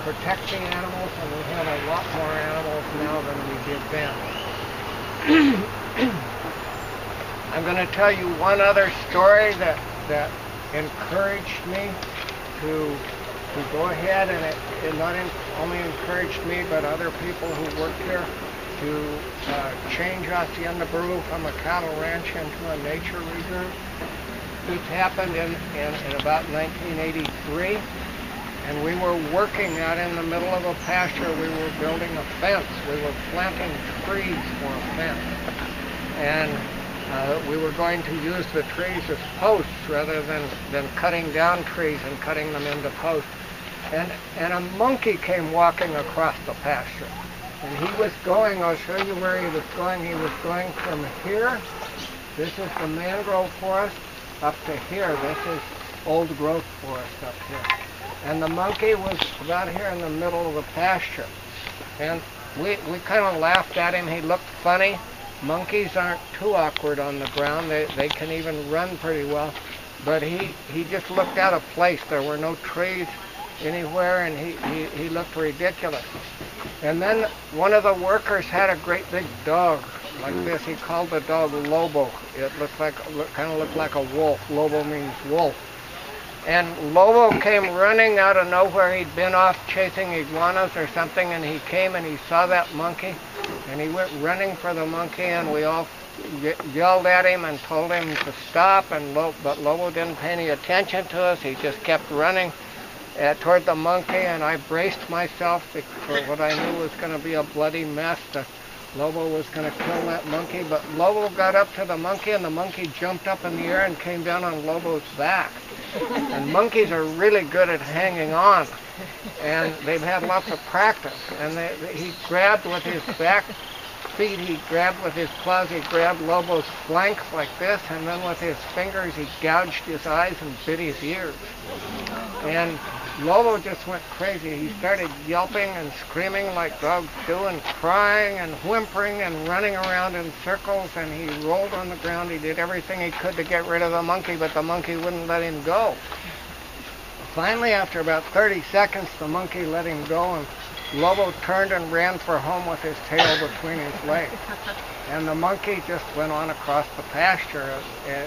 protect the animals, and we have a lot more animals now than we did then. I'm going to tell you one other story that encouraged me to go ahead, and it not only encouraged me but other people who work here to change Hacienda Baru from a cattle ranch into a nature reserve. This happened in about 1983, and we were working out in the middle of a pasture. We were building a fence. We were planting trees for a fence, and we were going to use the trees as posts rather than cutting down trees and cutting them into posts. And a monkey came walking across the pasture. And he was going, I'll show you where he was going. He was going from here. This is the mangrove forest up to here. This is old growth forest up here. And the monkey was about here in the middle of the pasture. And we kind of laughed at him. He looked funny. Monkeys aren't too awkward on the ground. They can even run pretty well. But he just looked out of place. There were no trees anywhere, and he looked ridiculous. And then one of the workers had a great big dog like this. He called the dog Lobo. It kind of looked like a wolf. Lobo means wolf. And Lobo came running out of nowhere. He'd been off chasing iguanas or something, and he came and he saw that monkey, and he went running for the monkey, and we all yelled at him and told him to stop, but Lobo didn't pay any attention to us. He just kept running toward the monkey, and I braced myself for what I knew was going to be a bloody mess. Lobo was going to kill that monkey, but Lobo got up to the monkey, and the monkey jumped up in the air and came down on Lobo's back. And monkeys are really good at hanging on, and they've had lots of practice. And he grabbed with his back feet, he grabbed with his claws, he grabbed Lobo's flanks like this, and then with his fingers he gouged his eyes and bit his ears. And Lobo just went crazy. He started yelping and screaming like dogs do, and crying and whimpering and running around in circles, and he rolled on the ground. He did everything he could to get rid of the monkey, but the monkey wouldn't let him go. Finally, after about 30 seconds, the monkey let him go, and Lobo turned and ran for home with his tail between his legs. And the monkey just went on across the pasture.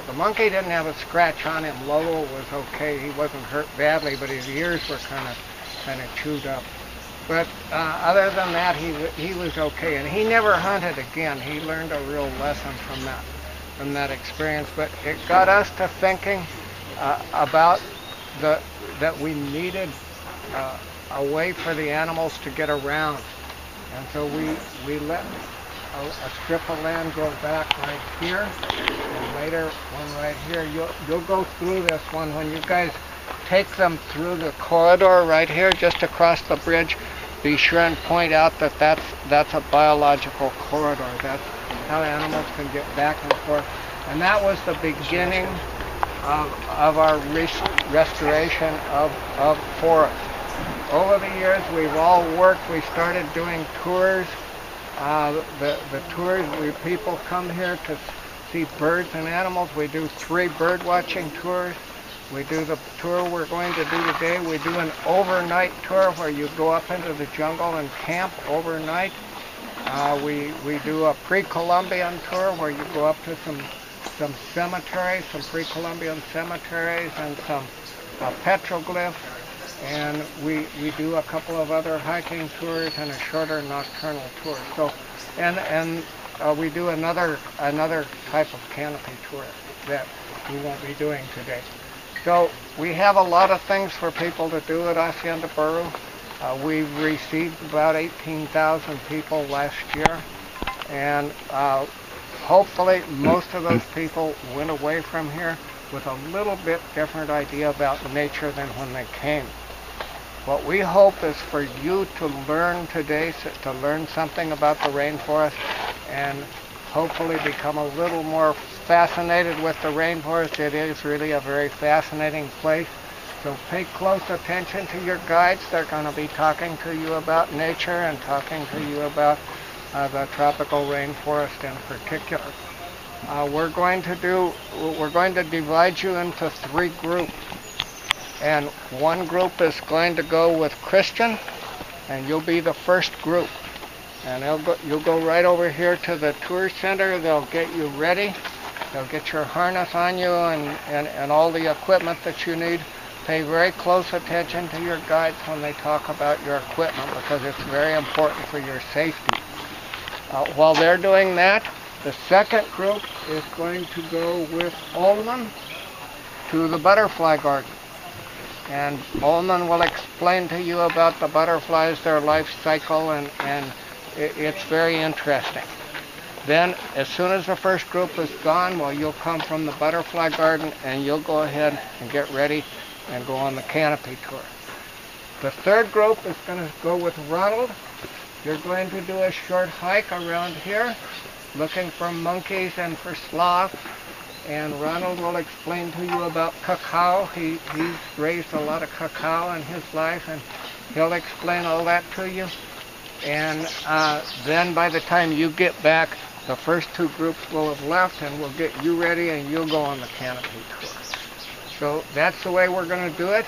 The monkey didn't have a scratch on him. Lobo was okay. He wasn't hurt badly, but his ears were kind of chewed up. But other than that, he was okay. And he never hunted again. He learned a real lesson from that experience. But it got us to thinking about that we needed a way for the animals to get around. And so we let a strip of land go back right here, and later one right here. You'll go through this one when you guys take them through the corridor right here, just across the bridge. Be sure and point out that that's a biological corridor. That's how animals can get back and forth. And that was the beginning of our restoration of forests. Over the years, we've all worked. We started doing tours. The tours, people come here to see birds and animals. We do 3 bird watching tours. We do the tour we're going to do today. We do an overnight tour where you go up into the jungle and camp overnight. We do a pre-Columbian tour where you go up to some cemeteries, some pre-Columbian cemeteries, and some petroglyphs. And we do a couple of other hiking tours and a shorter nocturnal tour. So, and we do another type of canopy tour that we won't be doing today. So we have a lot of things for people to do at Hacienda Baru. We received about 18,000 people last year, and hopefully most of those people went away from here with a little bit different idea about nature than when they came. What we hope is for you to learn today, to learn something about the rainforest, and hopefully become a little more fascinated with the rainforest. It is really a very fascinating place. So pay close attention to your guides. They're going to be talking to you about nature and talking to you about the tropical rainforest in particular. We're going to divide you into 3 groups. And one group is going to go with Christian, and you'll be the first group. And you'll go right over here to the tour center. They'll get you ready. They'll get your harness on you and all the equipment that you need. Pay very close attention to your guides when they talk about your equipment, because it's very important for your safety. While they're doing that, the second group is going to go with Ullman to the butterfly garden. And Ullman will explain to you about the butterflies, their life cycle, and it's very interesting. Then, as soon as the first group is gone, well, you'll come from the butterfly garden and you'll go ahead and get ready and go on the canopy tour. The third group is going to go with Ronald. You're going to do a short hike around here, looking for monkeys and for sloths. And Ronald will explain to you about cacao. He's raised a lot of cacao in his life, and he'll explain all that to you. And then by the time you get back, the first two groups will have left, and we'll get you ready, and you'll go on the canopy tour. So that's the way we're going to do it.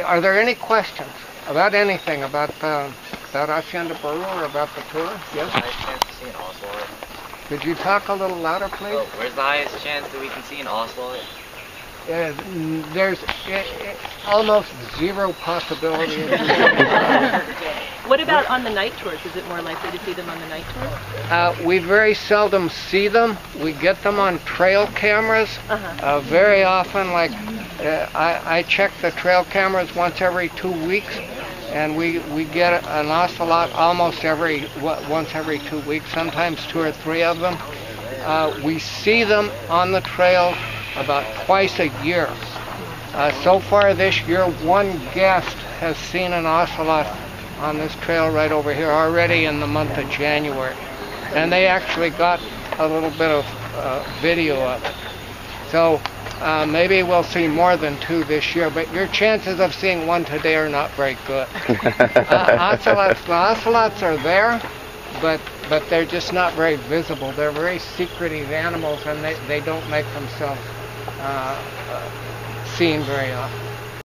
Are there any questions about anything about Hacienda Peru or about the tour? Yes? Highest chance to see an ocelot? Could you talk a little louder, please? Oh, where's the highest chance that we can see an ocelot? There's almost zero possibility. What about on the night tours? Is it more likely to see them on the night tours? We very seldom see them. We get them on trail cameras. Very often, like I check the trail cameras once every 2 weeks, and we get an ocelot almost once every 2 weeks, sometimes 2 or 3 of them. We see them on the trail about twice a year. So far this year, one guest has seen an ocelot on this trail right over here already in the month of January. And they actually got a little bit of video of it. So maybe we'll see more than 2 this year, but your chances of seeing one today are not very good. The ocelots are there, but they're just not very visible. They're very secretive animals, and they don't make themselves seen very often.